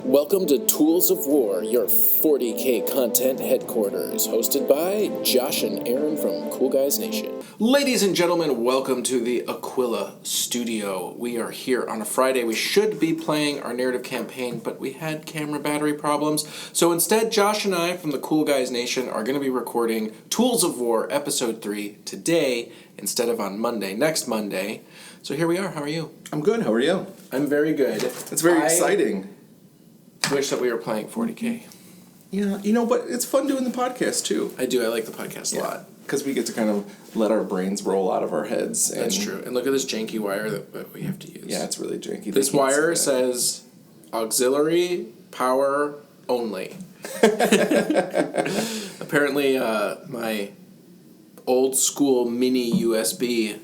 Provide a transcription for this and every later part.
Welcome to Tools of War, your 40K content headquarters, hosted by Josh and Aaron from Cool Guys Nation. Ladies and gentlemen, welcome to the Aquila Studio. We are here on a Friday. We should be playing our narrative campaign, but we had camera battery problems. So instead, Josh and I from the Cool Guys Nation are going to be recording Tools of War Episode 3 today instead of on Monday, next Monday. So here we are. How are you? I'm good. How are you? I'm very good. It's very exciting. Wish that we were playing 40K. Yeah, but it's fun doing the podcast too. I do. I like the podcast a lot. Because we get to kind of let our brains roll out of our heads. And that's true. And look at this janky wire that we have to use. Yeah, it's really janky. This wire says auxiliary power only. Apparently, my old school mini USB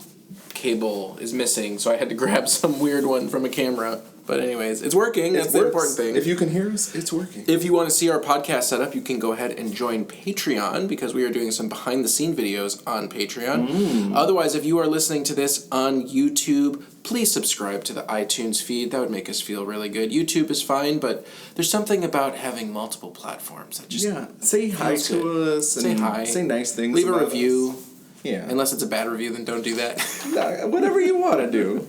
cable is missing, so I had to grab some weird one from a camera. But anyways, it's working. That's the important thing. If you can hear us, it's working. If you want to see our podcast setup, you can go ahead and join Patreon because we are doing some behind-the-scene videos on Patreon. Otherwise, if you are listening to this on YouTube, please subscribe to the iTunes feed. That would make us feel really good. YouTube is fine, but there's something about having multiple platforms that just say hi to us. Say hi. Say nice things. Leave a review. Yeah. Unless it's a bad review, then don't do that. Whatever you want to do.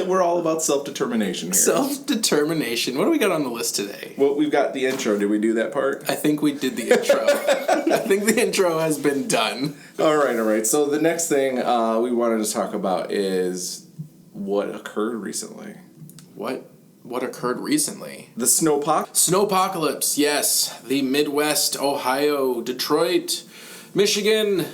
We're all about self-determination here. Self-determination. What do we got on the list today? Well, we've got the intro. Did we do that part? I think we did the intro. I think the intro has been done. All right. So the next thing we wanted to talk about is what occurred recently. What occurred recently? The Snowpocalypse, yes. The Midwest, Ohio, Detroit, Michigan.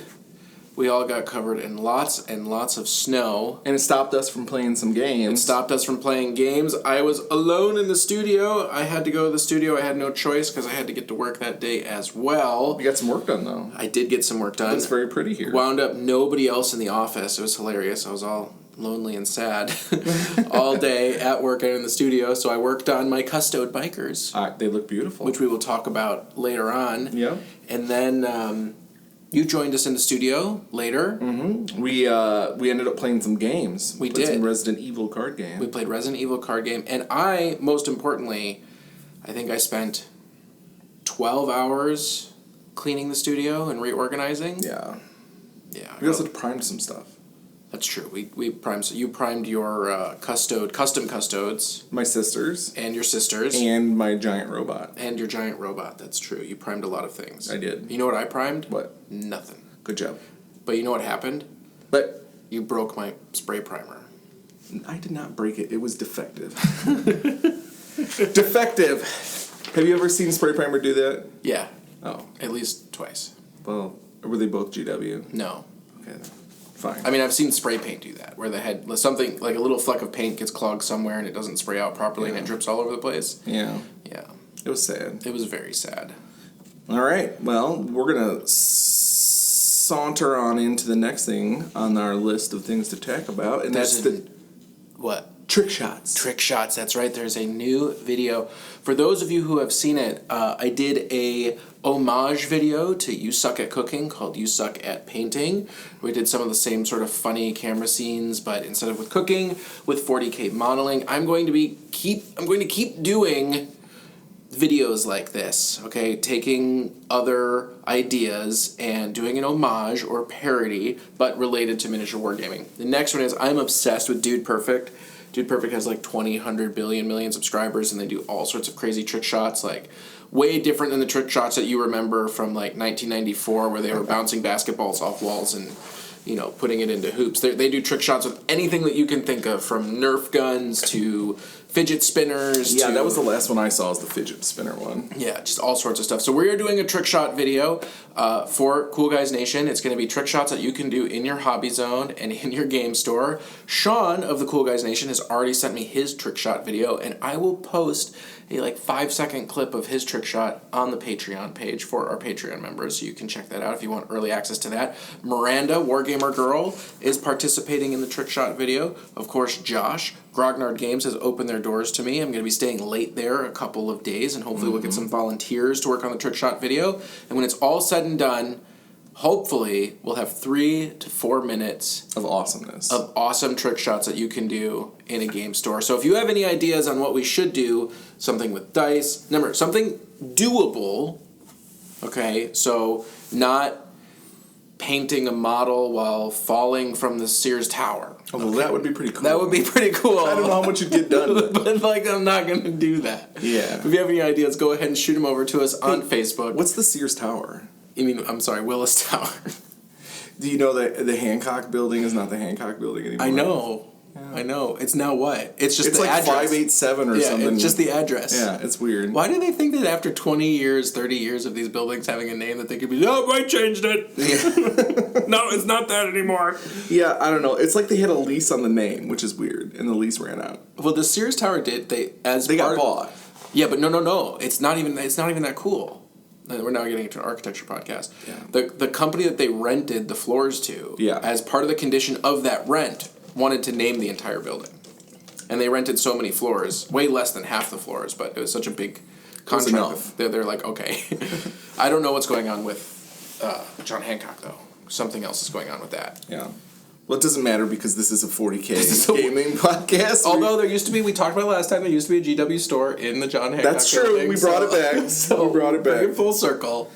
We all got covered in lots and lots of snow. And it stopped us from playing some games. I was alone in the studio. I had to go to the studio. I had no choice because I had to get to work that day as well. You got some work done, though. I did get some work done. It's very pretty here. Wound up nobody else in the office. It was hilarious. I was all lonely and sad all day at work and in the studio. So I worked on my custode bikers. They look beautiful. Which we will talk about later on. Yeah. And then you joined us in the studio later. Mm-hmm. We ended up playing some games. We did. Some Resident Evil card game. We played Resident Evil card game. And I, most importantly, I think I spent 12 hours cleaning the studio and reorganizing. Yeah. Yeah. We also primed some stuff. That's true. We primed. So you primed your custom custodes. My sisters. And your sisters. And my giant robot. And your giant robot. That's true. You primed a lot of things. I did. You know what I primed? What? Nothing. Good job. But you know what happened? But you broke my spray primer. I did not break it. It was defective. Defective. Have you ever seen spray primer do that? Yeah. Oh. At least twice. Well, were they both GW? No. Okay, then. Fine. I mean, I've seen spray paint do that, where they had something, like a little fleck of paint gets clogged somewhere and it doesn't spray out properly and it drips all over the place. Yeah. Yeah. It was sad. It was very sad. All right. Well, we're going to saunter on into the next thing on our list of things to talk about, and that's the... What? Trick shots. Trick shots, that's right. There's a new video. For those of you who have seen it, I did a homage video to You Suck at Cooking called You Suck at Painting. We did some of the same sort of funny camera scenes, but instead of with cooking, with 40K modeling. I'm going to keep doing videos like this, okay? Taking other ideas and doing an homage or parody, but related to miniature wargaming. The next one is I'm obsessed with Dude Perfect. Dude Perfect has like 20, 100, million subscribers, and they do all sorts of crazy trick shots, like way different than the trick shots that you remember from like 1994 where they were bouncing basketballs off walls and, putting it into hoops. They do trick shots with anything that you can think of, from Nerf guns to fidget spinners. Yeah, that was the last one I saw, is the fidget spinner one. Yeah, just all sorts of stuff. So we are doing a trick shot video for Cool Guys Nation. It's going to be trick shots that you can do in your hobby zone and in your game store. Sean of the Cool Guys Nation has already sent me his trick shot video, and I will post a 5-second clip of his trick shot on the Patreon page for our Patreon members, so you can check that out if you want early access to that. Miranda, Wargamer Girl, is participating in the trick shot video. Of course, Josh, Grognard Games, has opened their doors to me. I'm going to be staying late there a couple of days, and hopefully we'll get some volunteers to work on the trick shot video. And when it's all said and done, hopefully we'll have 3 to 4 minutes of awesomeness. Of awesome trick shots that you can do in a game store. So if you have any ideas on what we should do, something with dice, remember, something doable, okay? So not painting a model while falling from the Sears Tower. Although that would be pretty cool. That would be pretty cool. I don't know how much you'd get done. But, like, I'm not going to do that. Yeah. If you have any ideas, go ahead and shoot them over to us on Facebook. What's the Sears Tower? You mean, I'm sorry, Willis Tower. Do you know that the Hancock building is not the Hancock building anymore? I know. Yeah. I know. It's now what? It's just the like address. 587 or something. It's just the address. Yeah, it's weird. Why do they think that after 20 years, 30 years of these buildings having a name that they could be, oh, I changed it. Yeah. No, it's not that anymore. Yeah, I don't know. It's like they had a lease on the name, which is weird, and the lease ran out. Well, the Sears Tower did. They got bought. Yeah, but no. It's not even that cool. We're now getting into an architecture podcast. Yeah. The company that they rented the floors to, as part of the condition of that rent, wanted to name the entire building. And they rented so many floors, way less than half the floors, but it was such a big contract. They're like, okay. I don't know what's going on with John Hancock, though. Something else is going on with that. Yeah. Well, it doesn't matter because this is a 40K gaming podcast. Although there used to be, we talked about it last time, there used to be a GW store in the John Hancock That's true. building, we brought it back. We brought it back. Bring it full circle.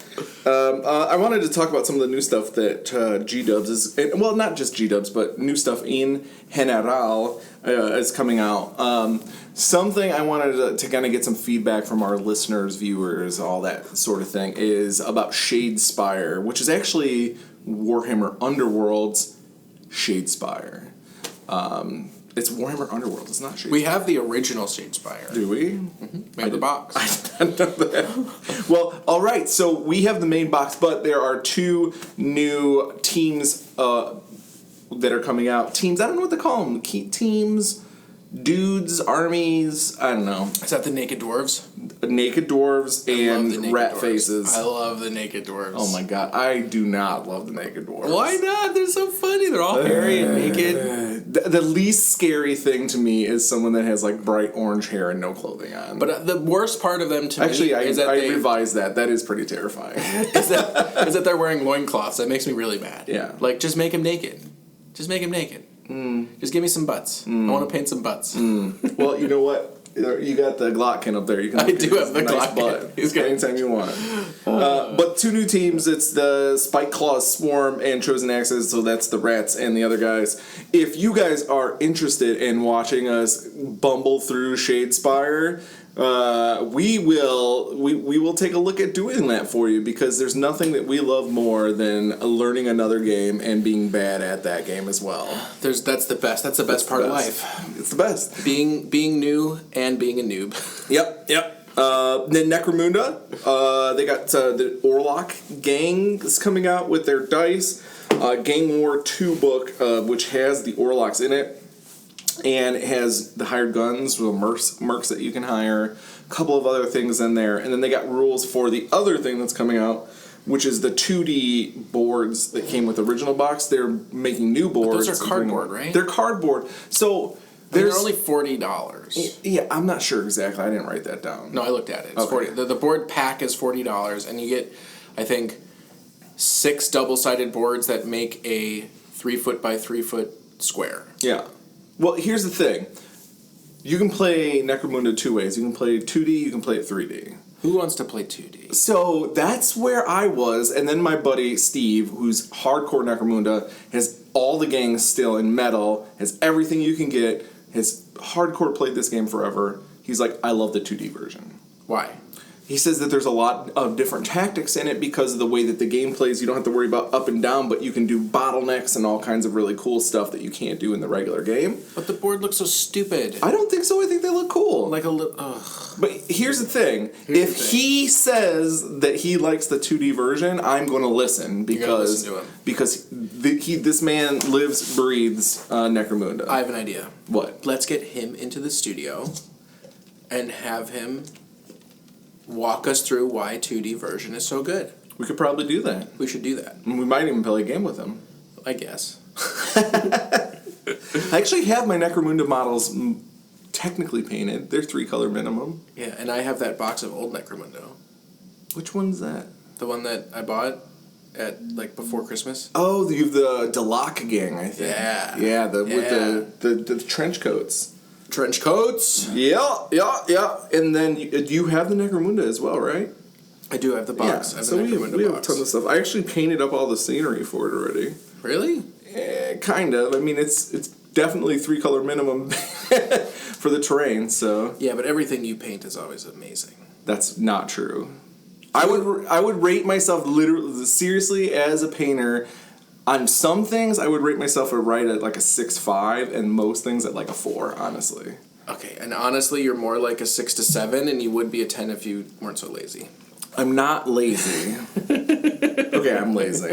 I wanted to talk about some of the new stuff that G-Dubs is... Well, not just G-Dubs, but new stuff in general is coming out. Something I wanted to kind of get some feedback from our listeners, viewers, all that sort of thing, is about Shadespire, which is actually Warhammer Underworld's Shadespire. It's Warhammer Underworld. It's not Shadespire. We have the original Shadespire. Do we? Mm-hmm. We have the box. I didn't know that. Well, all right. So we have the main box, but there are 2 new teams that are coming out. Teams. I don't know what to call them. Teams, dudes, armies. I don't know. Is that the Naked Dwarves? Naked Dwarves and Rat Faces. I love the Naked Dwarves. Oh my god, I do not love the Naked Dwarves. Why not? They're so funny. They're all hairy and naked. The least scary thing to me is someone that has like bright orange hair and no clothing on. But the worst part of them to me is that I revised that. That is pretty terrifying. is that they're wearing loincloths. That makes me really mad. Yeah. Like, just make him naked. Just make him naked. Just give me some butts. I want to paint some butts. Well, you know what? You got the Glocken up there. You can I do have the nice Glocken. Butt anytime you want. But 2 new teams. It's the Spike Claws Swarm and Chosen Axes. So that's the rats and the other guys. If you guys are interested in watching us bumble through Shadespire, we will take a look at doing that for you, because there's nothing that we love more than learning another game and being bad at that game as well. That's the best. That's the best part of life. It's the best. Being new and being a noob. Yep. Then Necromunda, they got the Orlok gang is coming out with their dice. Gang War 2 book, which has the Orloks in it. And it has the hired guns, the mercs that you can hire, a couple of other things in there. And then they got rules for the other thing that's coming out, which is the 2D boards that came with the original box. They're making new boards. But those are cardboard, right? They're cardboard. So they're only $40. Yeah, I'm not sure exactly. I didn't write that down. No, I looked at it. It's okay. $40. The board pack is $40, and you get, I think, 6 double-sided boards that make a 3-foot by 3-foot square. Yeah. Well, here's the thing. You can play Necromunda 2 ways. You can play 2D, you can play it 3D. Who wants to play 2D? So that's where I was, and then my buddy Steve, who's hardcore Necromunda, has all the gangs still in metal, has everything you can get, has hardcore played this game forever. He's like, I love the 2D version. Why? He says that there's a lot of different tactics in it because of the way that the game plays. You don't have to worry about up and down, but you can do bottlenecks and all kinds of really cool stuff that you can't do in the regular game. But the board looks so stupid. I don't think so. I think they look cool. Like a little... But here's the thing. If he says that he likes the 2D version, I'm going to listen because this man lives, breathes Necromunda. I have an idea. What? Let's get him into the studio and have him walk us through why 2D version is so good. We could probably do that. We should do that. We might even play a game with him. I guess. I actually have my Necromunda models technically painted. They're 3-color minimum. Yeah, and I have that box of old Necromunda. Which one's that? The one that I bought at like before Christmas. Oh, you have the Delac gang, I think. Yeah. Yeah, with the trench coats. Trench coats. Yeah. And then you have the Necromunda as well, right? I do have the box. Yeah. So we have a ton of stuff. I actually painted up all the scenery for it already. Really? Kind of. I mean, it's definitely 3-color minimum for the terrain. So yeah, but everything you paint is always amazing. That's not true. I would rate myself literally seriously as a painter. On some things, I would rate myself right at like a 6.5, and most things at like a 4. Honestly. Okay, and honestly, you're more like a 6 to 7, and you would be a 10 if you weren't so lazy. I'm not lazy. Okay, I'm lazy.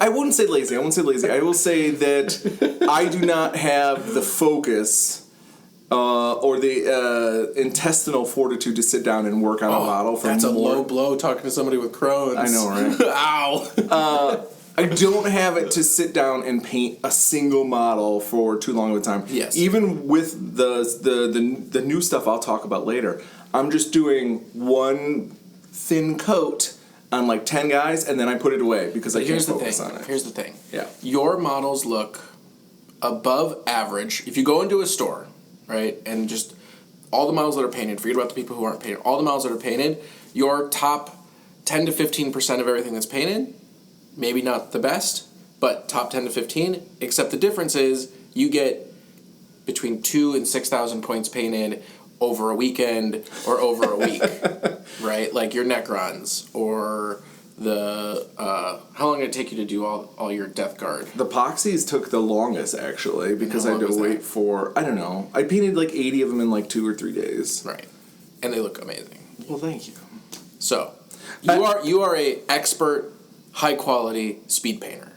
I wouldn't say lazy. I will say that I do not have the focus or the intestinal fortitude to sit down and work on a model. That's a low blow talking to somebody with Crohn's. I know, right? Ow! I don't have it to sit down and paint a single model for too long of a time. Yes. Even with the new stuff I'll talk about later, I'm just doing one thin coat on like 10 guys, and then I put it away because I can't focus on it. Here's the thing. Yeah. Your models look above average. If you go into a store, right, and just all the models that are painted, forget about the people who aren't painted, all the models that are painted, your top 10 to 15% of everything that's painted, maybe not the best, but top 10 to 15, except the difference is you get between 2,000 and 6,000 points painted over a weekend or over a week, right? Like your Necrons or the how long did it take you to do all your Death Guard? The Poxies took the longest actually because I had to wait for, I don't know, I painted like 80 of them in like 2 or 3 days. Right, and they look amazing. Well, thank you. So you are a expert, high quality speed painter.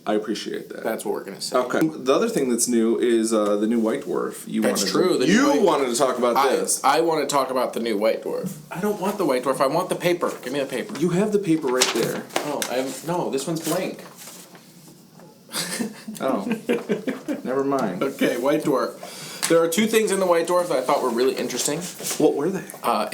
I appreciate that. That's what we're gonna say. Okay. The other thing that's new is the new White Dwarf. That's true. You wanted to talk about this. I want to talk about the new White Dwarf. I don't want the White Dwarf. I want the paper. Give me the paper. You have the paper right there. Oh, no. This one's blank. Oh, never mind. Okay, White Dwarf. There are 2 things in the White Dwarf that I thought were really interesting. What were they?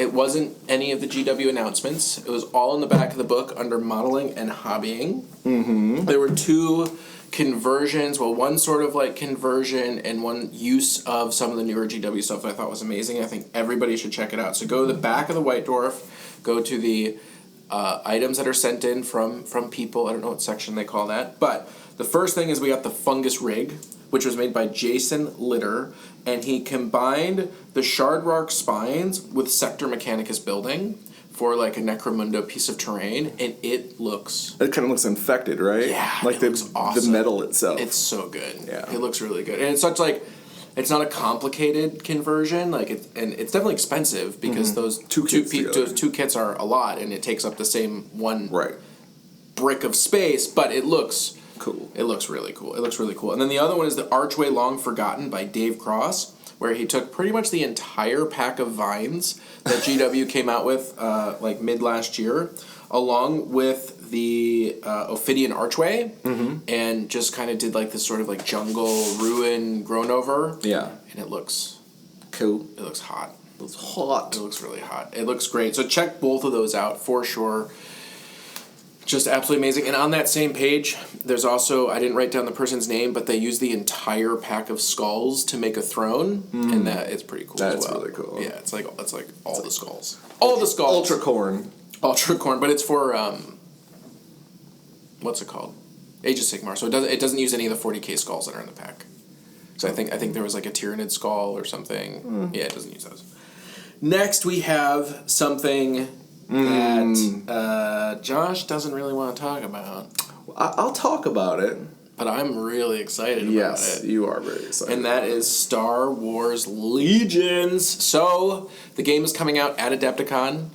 It wasn't any of the GW announcements. It was all in the back of the book under modeling and hobbying. Mm-hmm. There were 2 conversions. Well, one sort of like conversion and one use of some of the newer GW stuff that I thought was amazing. I think everybody should check it out. So go to the back of the White Dwarf. Go to the items that are sent in from people. I don't know what section they call that. But the first thing is we got the Fungus Rig, which was made by Jason Litter, and he combined the Shardrock spines with Sector Mechanicus building for like a Necromunda piece of terrain, and it looks... It kind of looks infected, right? Yeah, like it looks awesome. The metal itself. It's so good. Yeah. It looks really good. And it's such like... It's not a complicated conversion, and it's definitely expensive because those two kits are a lot, and it takes up the same one brick of space, but it looks... Cool. It looks really cool. And then the other one is the Archway Long Forgotten by Dave Cross, where he took pretty much the entire pack of vines that GW came out with like mid last year, along with the Ophidian Archway, and just kind of did like this sort of like jungle ruin grown over. Yeah. And it looks cool. It looks hot. It looks hot. It looks really hot. It looks great. So check both of those out for sure. Just absolutely amazing. And on that same page, there's also, I didn't write down the person's name, but they use the entire pack of skulls to make a throne, and that it's pretty cool as well. That's really cool. Yeah, it's like all the skulls. All the skulls. Ultracorn, but it's for what's it called? Age of Sigmar. So it doesn't use any of the 40k skulls that are in the pack. So I think there was like a Tyranid skull or something. Yeah, it doesn't use those. Next we have something that Josh doesn't really want to talk about. I'll talk about it. But I'm really excited about it. Yes, you are very excited. And that is Star Wars Legions. So, the game is coming out at Adepticon,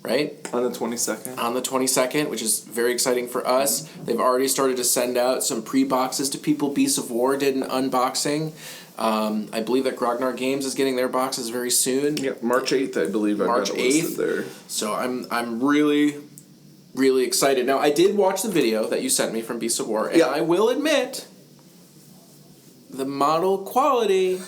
right? On the 22nd. On the 22nd, which is very exciting for us. They've already started to send out some pre-boxes to people. Beasts of War did an unboxing. I believe that Grognar Games is getting their boxes very soon. Yep, March 8th, I believe. March 8th. There. So I'm really, really excited. Now, I did watch the video that you sent me from Beasts of War, and I will admit, the model quality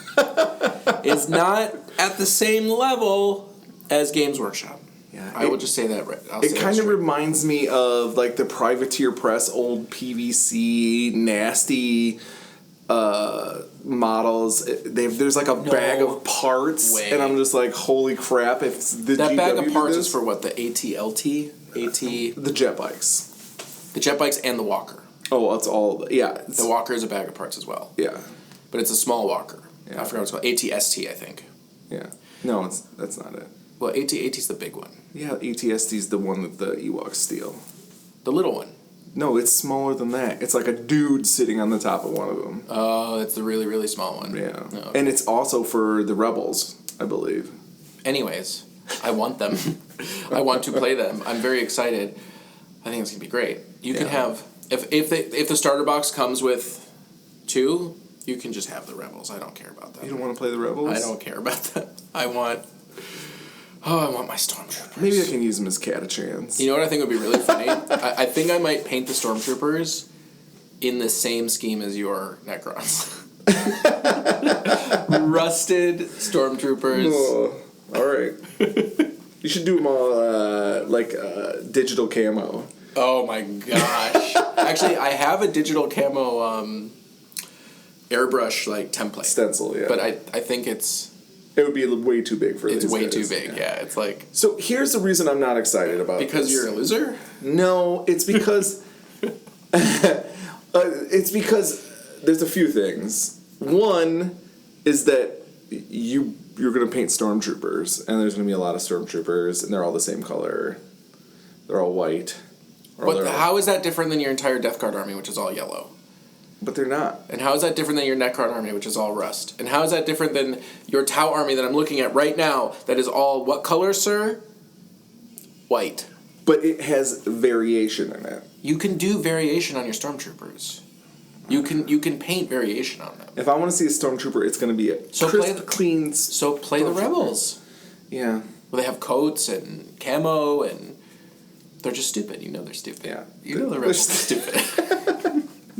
is not at the same level as Games Workshop. Yeah, I will just say that right. It kind of reminds me of like the Privateer Press old PVC nasty models. There's like a bag of parts, and I'm just like, holy crap! If the that GW bag of parts is for what, the ATLT, the jet bikes, and the Walker. Oh, it's all The Walker is a bag of parts as well. Yeah, but it's a small Walker. Yeah. I forgot what it's called. ATST, I think. Yeah, no, that's not it. Well, AT's the big one. Yeah, ATST's the one that the Ewoks steal. The little one. No, it's smaller than that. It's like a dude sitting on the top of one of them. Oh, it's the really, really small one. Yeah. Oh, okay. And it's also for the Rebels, I believe. Anyways, I want them. I want to play them. I'm very excited. I think it's going to be great. You can have... If the starter box comes with 2, you can just have the Rebels. I don't care about that. You don't want to play the Rebels? I don't care about that. I want my Stormtroopers. Maybe I can use them as Catachans. You know what I think would be really funny? I think I might paint the Stormtroopers in the same scheme as your Necrons. Rusted Stormtroopers. Oh, all right. You should do them all digital camo. Oh my gosh. Actually, I have a digital camo airbrush template. Stencil, yeah. But I think it would be way too big for it's these way guys. too big. Yeah, it's like... So here's the reason I'm not excited about Because this. you're a loser? No, it's because there's a few things. One is that you're going to paint Stormtroopers, and there's going to be a lot of Stormtroopers, and they're all the same color. They're all white. How is that different than your entire Death Guard army, which is all yellow? But they're not. And how is that different than your Necron army, which is all rust? And how is that different than your Tau army that I'm looking at right now, that is all what color, sir? White. But it has variation in it. You can do variation on your Stormtroopers. You can paint variation on them. If I want to see a Stormtrooper, it's going to be a clean... So play the Rebels. Yeah. Well, they have coats and camo, and they're just stupid. You know they're stupid. Yeah. You know the Rebels are stupid.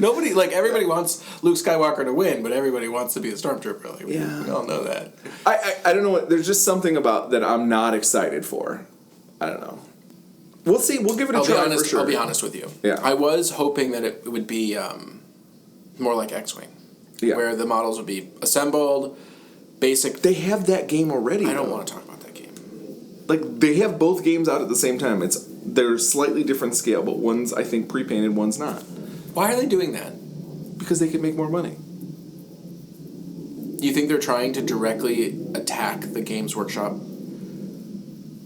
Everybody wants Luke Skywalker to win, but everybody wants to be a Stormtrooper. We all know that. I don't know what... There's just something about that I'm not excited for. I don't know. We'll see. We'll give it a try for sure. I'll be honest with you. Yeah. I was hoping that it would be more like XWing. Yeah. Where the models would be assembled, basic... They have that game already, I don't want to talk about that game. They have both games out at the same time. They're slightly different scale, but one's, I think, pre-painted, one's not. Why are they doing that? Because they can make more money. You think they're trying to directly attack the Games Workshop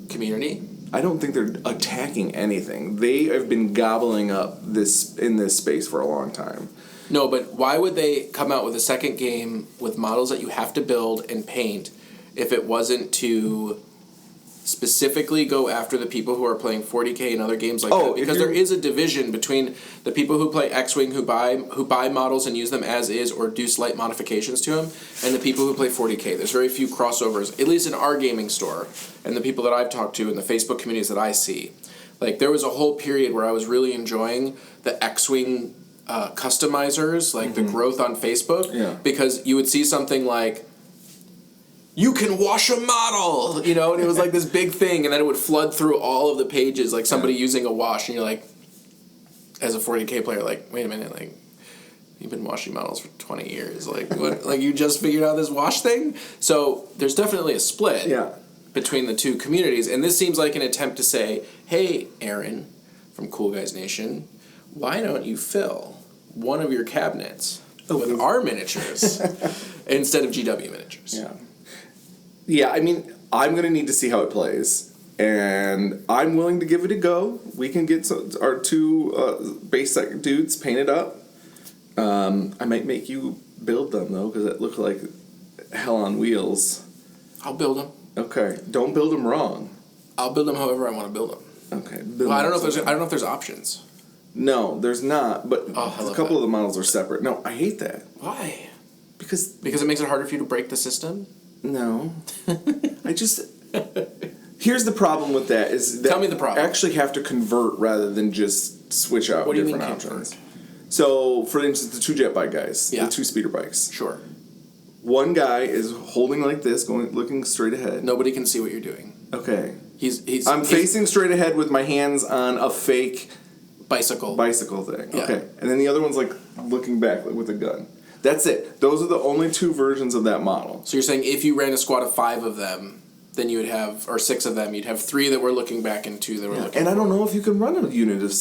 community? I don't think they're attacking anything. They have been gobbling up this space for a long time. No, but why would they come out with a second game with models that you have to build and paint if it wasn't to specifically go after the people who are playing 40K and other games like that? Because there is a division between the people who play X-Wing who buy models and use them as is or do slight modifications to them, and the people who play 40K. There's very few crossovers, at least in our gaming store, and the people that I've talked to in the Facebook communities that I see. There was a whole period where I was really enjoying the X-Wing customizers, the growth on Facebook, because you would see something like, you can wash a model, and it was this big thing, and then it would flood through all of the pages, somebody using a wash, and you're as a 40K player, wait a minute, you've been washing models for 20 years, what, you just figured out this wash thing? So there's definitely a split between the two communities, and this seems like an attempt to say, hey, Aaron from Cool Guys Nation, why don't you fill one of your cabinets with our miniatures instead of GW miniatures? Yeah. Yeah, I mean, I'm going to need to see how it plays, and I'm willing to give it a go. We can get our two basic dudes painted up. I might make you build them, though, because it looked like hell on wheels. I'll build them. Okay, don't build them wrong. I'll build them however I want to build them. Okay. Well, I don't know if there's options. No, there's not, but a couple of the models are separate. No, I hate that. Why? Because it makes it harder for you to break the system? No. Here's the problem with that is that Tell me the problem. I actually have to convert rather than just switch out different options. Convert? So, for instance, the two jet bike guys, Yeah. the two speeder bikes. Sure. One guy is holding like this, looking straight ahead. Nobody can see what you're doing. Okay. I'm facing straight ahead with my hands on a fake bicycle thing. Yeah. Okay. And then the other one's like looking back with a gun. That's it. Those are the only two versions of that model. So you're saying if you ran a squad of 5 of them, then you would have, or 6 of them, you'd have 3 that were looking back and 2 that were looking And I don't forward. know if you can run a unit of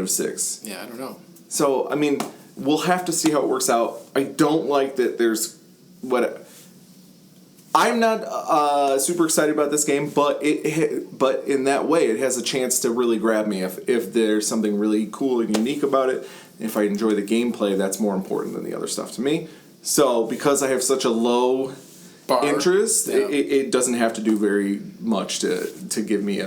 6. Yeah, I don't know. So, I mean, we'll have to see how it works out. I don't like that there's I'm not super excited about this game, but but in that way, it has a chance to really grab me if there's something really cool and unique about it. If I enjoy the gameplay, that's more important than the other stuff to me. So, because I have such a low interest, yeah. it doesn't have to do very much to give me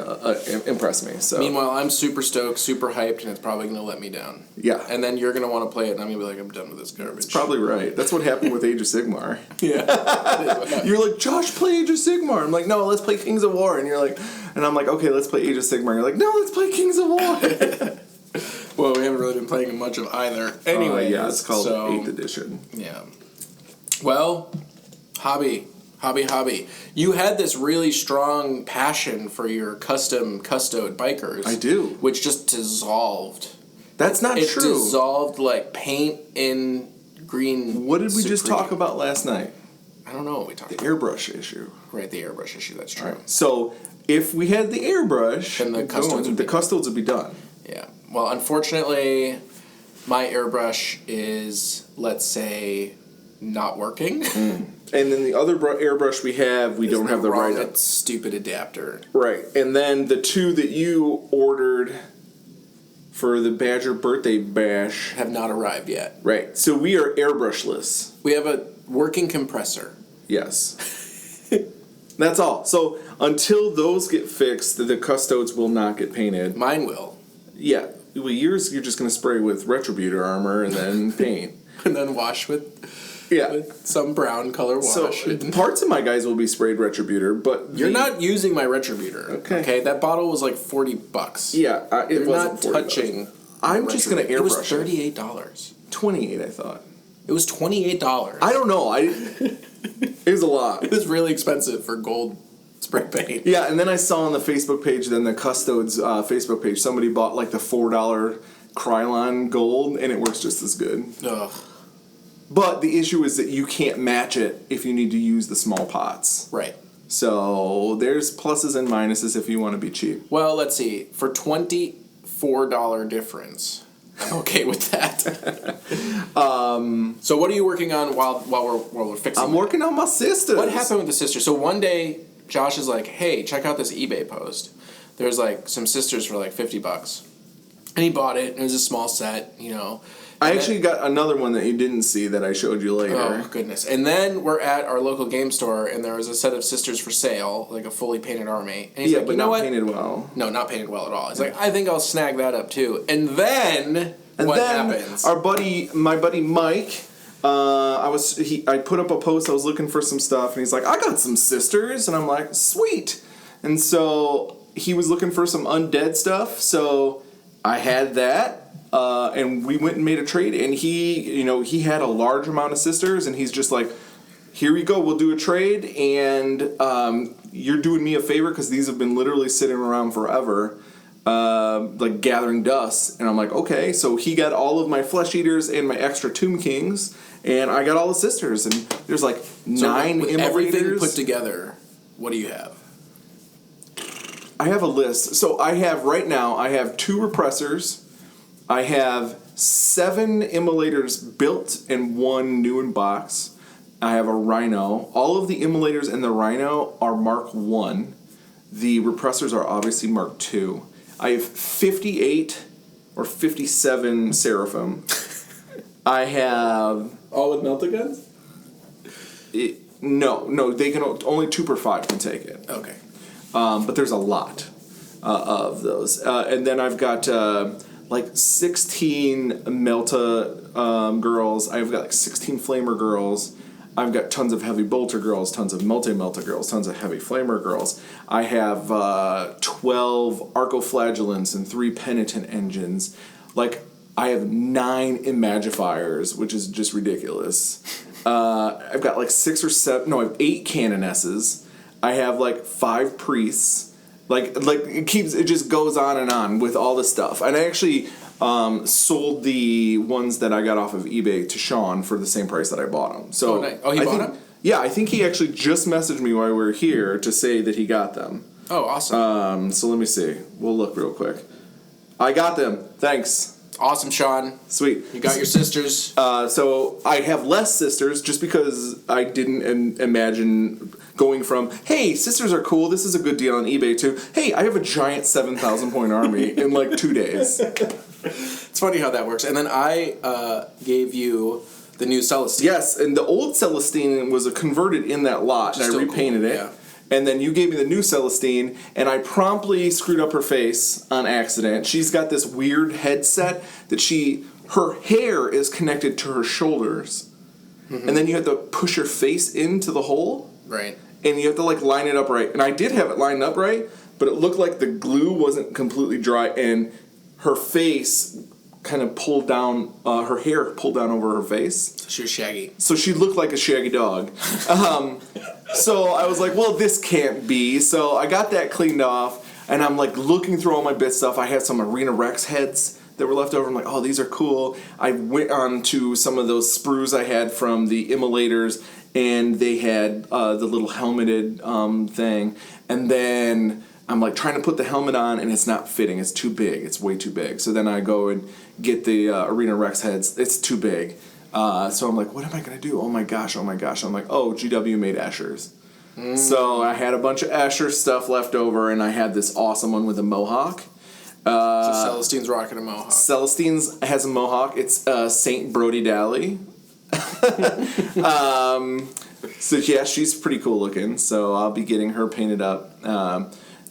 impress me. So meanwhile, I'm super stoked, super hyped, and it's probably going to let me down. Yeah. And then you're going to want to play it, and I'm going to be like, I'm done with this garbage. That's probably right. That's what happened with Age of Sigmar. Yeah. You're like, Josh, play Age of Sigmar. I'm like, no, let's play Kings of War. And you're like, and I'm like, okay, let's play Age of Sigmar. You're like, no, let's play Kings of War. Well, we haven't really been playing much of either. Anyway, yeah, it's called 8th edition. Yeah. Well, hobby. You had this really strong passion for your custom custode bikers. I do. Which just dissolved. That's not It true. dissolved like paint in green. What did we just Supreme. talk about last night? I don't know what we talked The about. airbrush issue. Right, the airbrush issue, that's true. Right. So if we had the airbrush, Then the custodes would be custodes would be done. Yeah. Well, unfortunately, my airbrush is, let's say, not working. And then the other airbrush we have, we don't have the right. That stupid adapter. Right. And then the 2 that you ordered for the Badger birthday bash Have not arrived yet. Right. So we are airbrushless. We have a working compressor. Yes. That's all. So until those get fixed, the custodes will not get painted. Mine will. Yeah. Well, yours, you're just going to spray with Retributor armor and then paint. And then wash with some brown color wash. So parts of my guys will be sprayed Retributor, but You're not using my Retributor. Okay. That bottle was like $40. Yeah, it You're wasn't not 40 touching. I'm just going to airbrush It was $38. 28, I thought. It was $28. I don't know. It was a lot. It was really expensive for gold spray paint. Yeah, and then I saw on the Facebook page, then the Custodes Facebook page, somebody bought like the $4 Krylon gold, and it works just as good. Ugh. But the issue is that you can't match it if you need to use the small pots. Right. So there's pluses and minuses if you want to be cheap. Well, let's see. For $24 difference, I'm okay with that. So what are you working on while we're fixing? I'm working on my sisters. What happened with the sister? So one day, Josh is like, "Hey, check out this eBay post. There's like some sisters for like $50." And he bought it. And it was a small set, I actually got another one that you didn't see that I showed you later. Oh, goodness. And then we're at our local game store, and there was a set of sisters for sale, like a fully painted army. And he's like, but you know not what? painted well. No, not painted well at all. He's like, I think I'll snag that up too. And then what happens? My buddy Mike, I put up a post. I was looking for some stuff, and he's like, I got some sisters, and I'm like, sweet. And so he was looking for some undead stuff, so I had that. And we went and made a trade, and he had a large amount of sisters, and he's just like, here we go, we'll do a trade, and you're doing me a favor because these have been literally sitting around forever, like gathering dust. And I'm like, okay. So he got all of my flesh eaters and my extra Tomb Kings, and I got all the sisters, and there's like 9 with immolators. everything put together, what do you have? I have a list. So I have 2 repressors. I have 7 immolators built and 1 new in box. I have a rhino. All of the immolators and the rhino are Mark 1. The repressors are obviously Mark 2. I have 58 or 57 seraphim. I have... All with melta guns? No, they can only 2 per 5 can take it. Okay. But there's a lot of those. And then I've got... like 16 Melta girls. I've got like 16 Flamer girls. I've got tons of Heavy Bolter girls, tons of Melta girls, tons of Heavy Flamer girls. I have 12 Arcoflagellants and 3 Penitent Engines. Like, I have 9 Imagifiers, which is just ridiculous. I've got like 6 or 7. No, I have 8 canonesses. I have like 5 priests. Like it just goes on and on with all this stuff. And I actually sold the ones that I got off of eBay to Sean for the same price that I bought them. So nice. Oh, he bought them? Yeah, I think he actually just messaged me while we were here to say that he got them. Oh, awesome. So let me see. We'll look real quick. I got them. Thanks. Awesome, Sean. Sweet. You got your sisters. So I have less sisters just because I didn't imagine going from, hey, sisters are cool, this is a good deal on eBay, to, hey, I have a giant 7,000 point army in like 2 days. It's funny how that works. And then I gave you the new Celestine. Yes, and the old Celestine was converted in that lot, and I repainted it. Yeah. And then you gave me the new Celestine, and I promptly screwed up her face on accident. She's got this weird headset that her hair is connected to her shoulders. Mm-hmm. And then you have to push her face into the hole. Right. And you have to like line it up right. And I did have it lined up right, but it looked like the glue wasn't completely dry, and her face kind of pulled down, her hair pulled down over her face. She was shaggy. So she looked like a shaggy dog. So I was like, well, this can't be. So I got that cleaned off, and I'm like looking through all my bit stuff. I had some Arena Rex heads that were left over. I'm like, oh, these are cool. I went on to some of those sprues I had from the immolators, and they had the little helmeted thing. And then I'm like trying to put the helmet on, and it's not fitting. It's too big. It's way too big. So then I go and get the Arena Rex heads. It's too big. So I'm like, what am I going to do? Oh my gosh. I'm like, oh, GW made Eschers. Mm. So I had a bunch of Escher stuff left over, and I had this awesome one with a mohawk. So Celestine's rocking a mohawk. Celestine's has a mohawk. It's Saint Brody Dally. So yeah, she's pretty cool looking. So I'll be getting her painted up.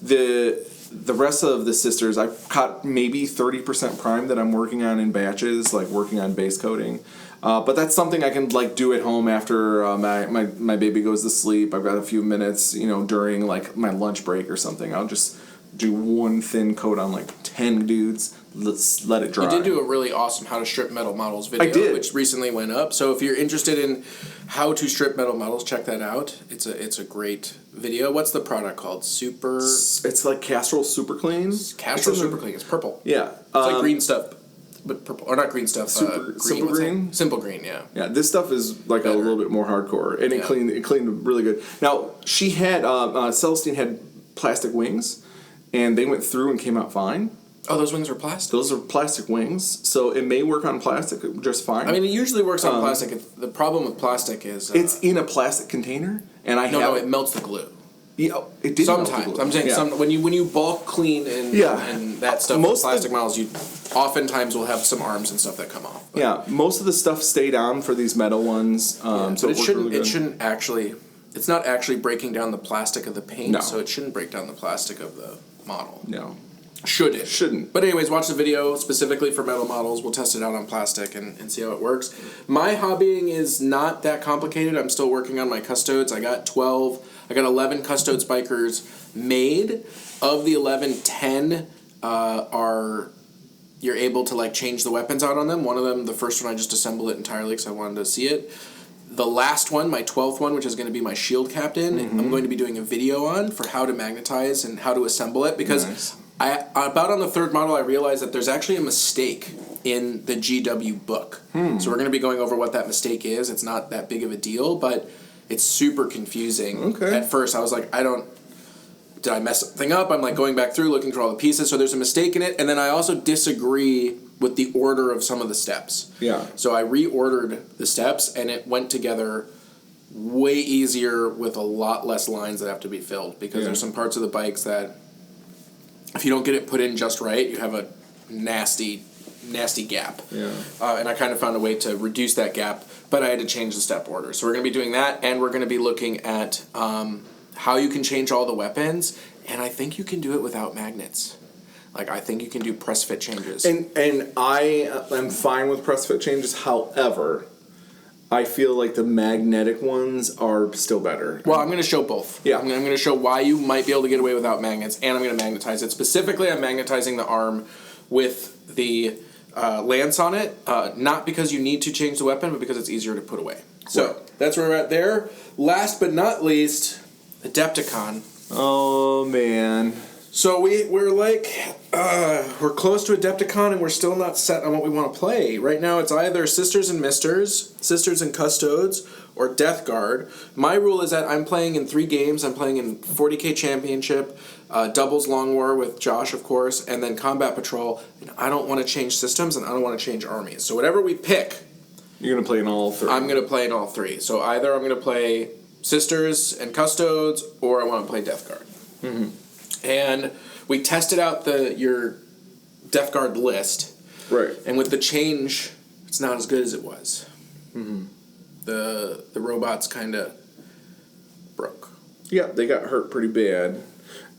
The rest of the sisters, I've caught maybe 30% prime that I'm working on in batches, like working on base coating. But that's something I can like do at home after my baby goes to sleep. I've got a few minutes, during like my lunch break or something. I'll just do one thin coat on like 10 dudes. Let's let it dry. You did do a really awesome how to strip metal models video, which recently went up. So if you're interested in how to strip metal models, check that out. It's a great video. What's the product called? It's like Castrol Super Clean. Castrol Super Clean. It's purple. Yeah. It's like green stuff, but purple. Or not green stuff. Simple green. Simple green. Yeah. Yeah. This stuff is like a little bit more hardcore, and it cleaned really good. Now she had Celestine had plastic wings, and they went through and came out fine. Oh, those wings are plastic? Those are plastic wings, so it may work on plastic just fine. I mean, it usually works on plastic. The problem with plastic is... it's in a plastic container, and it melts the glue. Yeah, it did sometimes. Melt the glue. I'm saying when you bulk clean and that stuff with plastic models, you oftentimes will have some arms and stuff that come off. But. Yeah, most of the stuff stayed on for these metal ones, so but it shouldn't actually... It's not actually breaking down the plastic of the paint, so it shouldn't break down the plastic of the model. No. Shouldn't. But anyways, watch the video specifically for metal models. We'll test it out on plastic and see how it works. My hobbying is not that complicated. I'm still working on my custodes. I got 11 custode spikers made. Of the 11, 10 you're able to like change the weapons out on them. One of them, the first one, I just assembled it entirely because I wanted to see it. The last one, my 12th one, which is going to be my shield captain, I'm going to be doing a video on for how to magnetize and how to assemble it because about on the third model I realized that there's actually a mistake in the GW book. So we're going to be going over what that mistake is. It's not that big of a deal, but it's super confusing. Okay. At first I was like, did I mess something up? I'm like going back through looking for all the pieces, so there's a mistake in it, and then I also disagree with the order of some of the steps. Yeah. So I reordered the steps, and it went together way easier with a lot less lines that have to be filled because there's some parts of the bikes that if you don't get it put in just right, you have a nasty gap. Yeah. And I kind of found a way to reduce that gap, but I had to change the step order. So we're going to be doing that, and we're going to be looking at how you can change all the weapons, and I think you can do it without magnets. Like, I think you can do press fit changes. And I am fine with press fit changes. However, I feel like the magnetic ones are still better. Well, I'm going to show both. Yeah. I'm going to show why you might be able to get away without magnets, and I'm going to magnetize it. Specifically, I'm magnetizing the arm with the lance on it, not because you need to change the weapon, but because it's easier to put away. So that's where we're at there. Last but not least, Adepticon. Oh man. So we're close to Adepticon, and we're still not set on what we want to play. Right now, it's either Sisters and Misters, Sisters and Custodes, or Death Guard. My rule is that I'm playing in 3 games. I'm playing in 40K Championship, Doubles Long War with Josh, of course, and then Combat Patrol. And I don't want to change systems, and I don't want to change armies. So whatever we pick, you're gonna play in all 3. I'm gonna play in all 3. So either I'm gonna play Sisters and Custodes, or I want to play Death Guard. Mm-hmm. And we tested out your Death Guard list. Right. And with the change, it's not as good as it was. Mm-hmm. The robots kind of broke. Yeah, they got hurt pretty bad.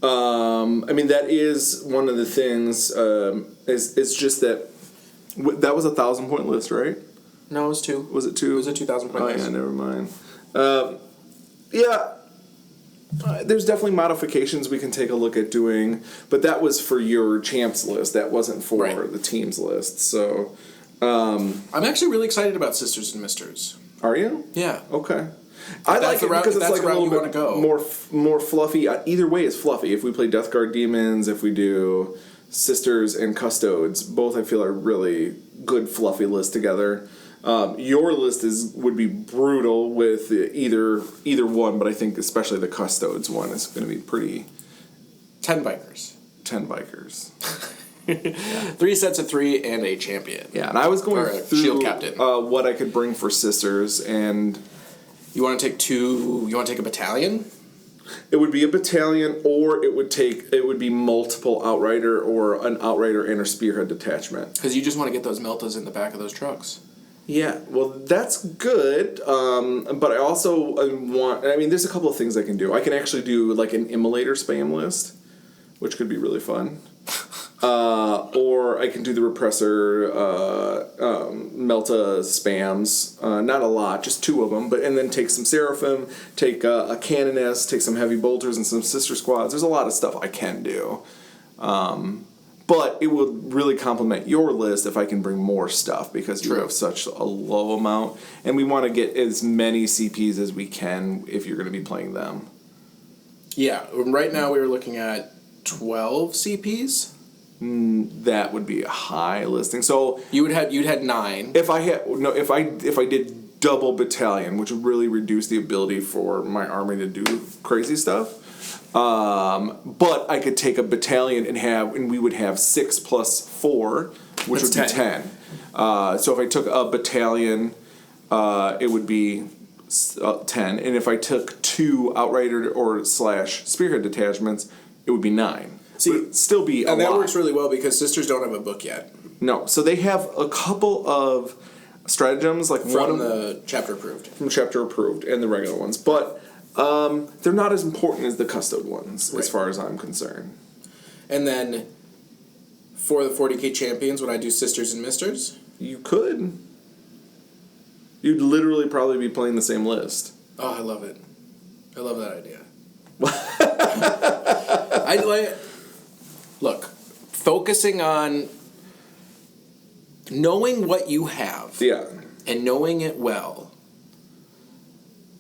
I mean, that is one of the things. It's just that that was a 1,000-point list, right? No, it was 2. Was it 2? It was a 2,000-point list. Oh yeah, never mind. Yeah. There's definitely modifications we can take a look at doing, but that was for your champs list. That wasn't for the teams list. So, I'm actually really excited about Sisters and Misters. Are you? Yeah. Okay. I like it because it's like a little bit more fluffy. Either way is fluffy. If we play Death Guard Demons, if we do Sisters and Custodes, both I feel are really good fluffy lists together. Your list would be brutal with either one, but I think especially the Custodes one is going to be pretty. 10 bikers. 10 bikers. 3 sets of 3 and a champion. Yeah, and I was going through shield captain. What I could bring for Sisters, and you want to take 2. You want to take a battalion? It would be a battalion, or it would be multiple outrider, or an outrider and a spearhead detachment. Because you just want to get those meltas in the back of those trucks. Yeah, well, that's good, but I also want... I mean, there's a couple of things I can do. I can actually do, like, an immolator spam list, which could be really fun. Or I can do the repressor Melta spams. Not a lot, just 2 of them, and then take some Seraphim, take a Canoness, take some Heavy Bolters and some Sister Squads. There's a lot of stuff I can do. But it would really complement your list if I can bring more stuff, because you have such a low amount. And we want to get as many CPs as we can if you're going to be playing them. Yeah, right now we were looking at 12 CPs. That would be a high listing. So you'd had 9. If I did double battalion, which would really reduce the ability for my army to do crazy stuff. But I could take a battalion and we would have 6 plus 4, which would be 10. So if I took a battalion, it would be 10, and if I took 2 outrider or / spearhead detachments, it would be 9. See, still be a lot. And that works really well because Sisters don't have a book yet. No, so they have a couple of stratagems, like from the chapter approved, and the regular ones, but they're not as important as the custode ones, as far as I'm concerned. And then for the 40K champions, would I do Sisters and Misters? You could. You'd literally probably be playing the same list. Oh, I love it. I love that idea. Look, focusing on knowing what you have, and knowing it well,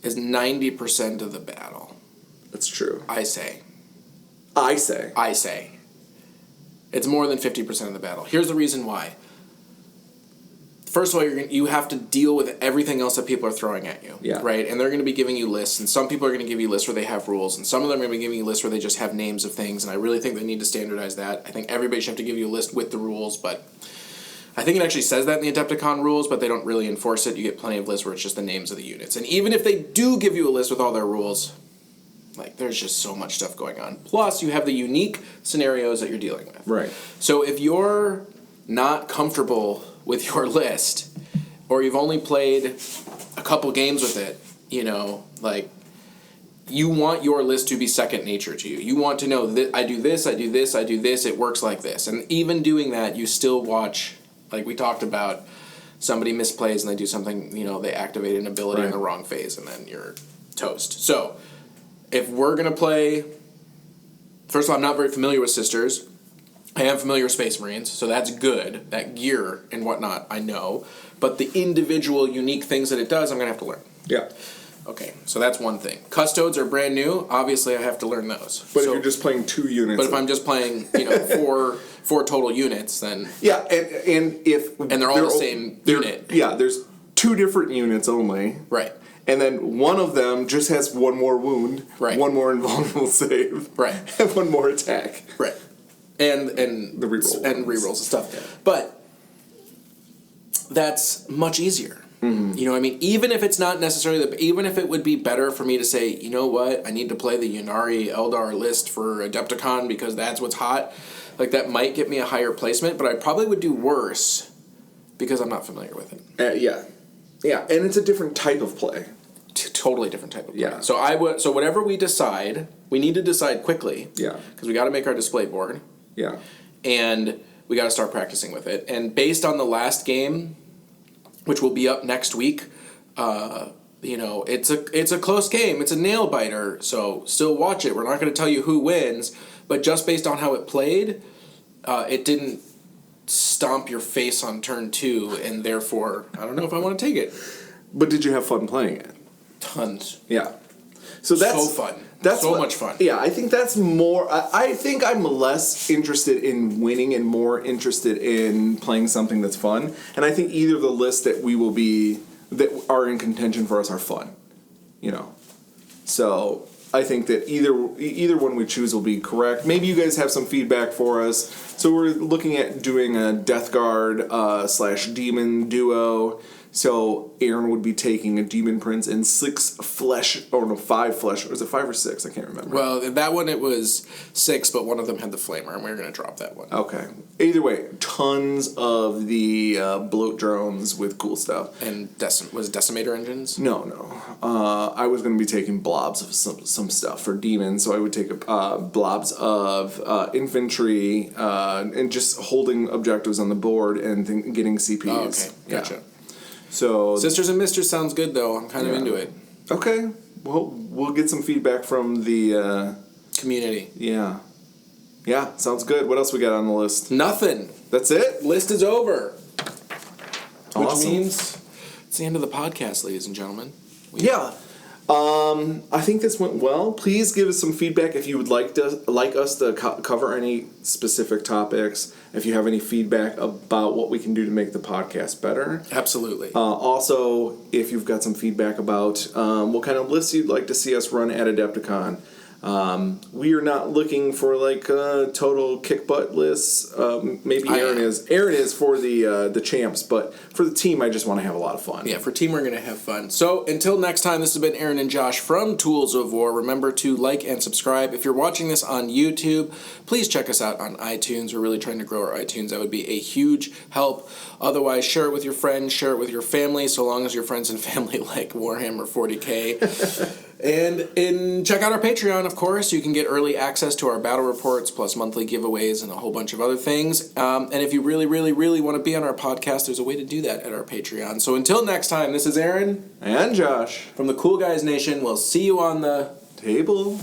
is 90% of the battle. That's true. I say. It's more than 50% of the battle. Here's the reason why. First of all, you have to deal with everything else that people are throwing at you, right? And they're going to be giving you lists, and some people are going to give you lists where they have rules, and some of them are going to be giving you lists where they just have names of things, and I really think they need to standardize that. I think everybody should have to give you a list with the rules, but I think it actually says that in the Adepticon rules, but they don't really enforce it. You get plenty of lists where it's just the names of the units. And even if they do give you a list with all their rules, like, there's just so much stuff going on. Plus, you have the unique scenarios that you're dealing with. Right. So if you're not comfortable with your list, or you've only played a couple games with it, you want your list to be second nature to you. You want to know that I do this, it works like this. And even doing that, you still watch, like we talked about, somebody misplays and they do something, they activate an ability in the wrong phase, and then you're toast. So if we're going to play, first of all, I'm not very familiar with Sisters. I am familiar with Space Marines, so that's good. That gear and whatnot, I know. But the individual unique things that it does, I'm going to have to learn. Yeah. Okay, so that's one thing. Custodes are brand new. Obviously, I have to learn those. But if you're just playing 2 units... But if I'm just playing, four total units, then... Yeah, and they're all the same unit. Yeah, there's 2 different units only. Right. And then one of them just has 1 more wound, right. 1 more invulnerable save, right, and 1 more attack. Right. And the reroll and rerolls and stuff. Yeah. But that's much easier. Mm-hmm. You know what I mean? Even if it's not necessarily... even if it would be better for me to say, you know what, I need to play the Yunari Eldar list for Adepticon because that's what's hot. Like, that might get me a higher placement, but I probably would do worse because I'm not familiar with it. Yeah. Yeah, and it's a different type of play. Totally different type of play. Yeah. So whatever we decide, we need to decide quickly. Yeah. Because we got to make our display board. Yeah. And we got to start practicing with it. And based on the last game, which will be up next week, it's a close game. It's a nail biter. So still watch it. We're not going to tell you who wins, but just based on how it played, it didn't stomp your face on turn 2, and therefore I don't know if I want to take it. But did you have fun playing it? Tons. Yeah. So that's so fun. That's so much fun. Yeah, I think that's more... I think I'm less interested in winning and more interested in playing something that's fun. And I think either of the lists that that are in contention for us are fun. So I think that either one we choose will be correct. Maybe you guys have some feedback for us. So we're looking at doing a Death Guard / Demon duo. So Aaron would be taking a Demon Prince and 5 flesh. Was it 5 or 6? I can't remember. Well, that one it was 6, but one of them had the flamer, and we were going to drop that one. Okay. Either way, tons of the bloat drones with cool stuff. And was it Decimator engines? No. I was going to be taking blobs of some stuff for demons, so I would take blobs of infantry and just holding objectives on the board and getting CPs. Oh, okay. Gotcha. Yeah. So Sisters and Misters sounds good, though. I'm kind of into it. Okay. Well, we'll get some feedback from the... community. Yeah. Yeah, sounds good. What else we got on the list? Nothing. That's it? List is over. Awesome. Which means it's the end of the podcast, ladies and gentlemen. Yeah. I think this went well. Please give us some feedback if you would like us to cover any specific topics. If you have any feedback about what we can do to make the podcast better. Absolutely. Also, if you've got some feedback about what kind of lists you'd like to see us run at Adepticon. We are not looking for total kick butt lists. Maybe Aaron is. Aaron is for the champs, but for the team, I just want to have a lot of fun. Yeah, for team, we're going to have fun. So until next time, this has been Aaron and Josh from Tools of War. Remember to like and subscribe. If you're watching this on YouTube, please check us out on iTunes. We're really trying to grow our iTunes. That would be a huge help. Otherwise, share it with your friends, share it with your family, so long as your friends and family like Warhammer 40K. And check out our Patreon, of course. You can get early access to our battle reports, plus monthly giveaways and a whole bunch of other things. And if you really, really, really want to be on our podcast, there's a way to do that at our Patreon. So until next time, this is Aaron. And Josh. From the Cool Guys Nation. We'll see you on the table.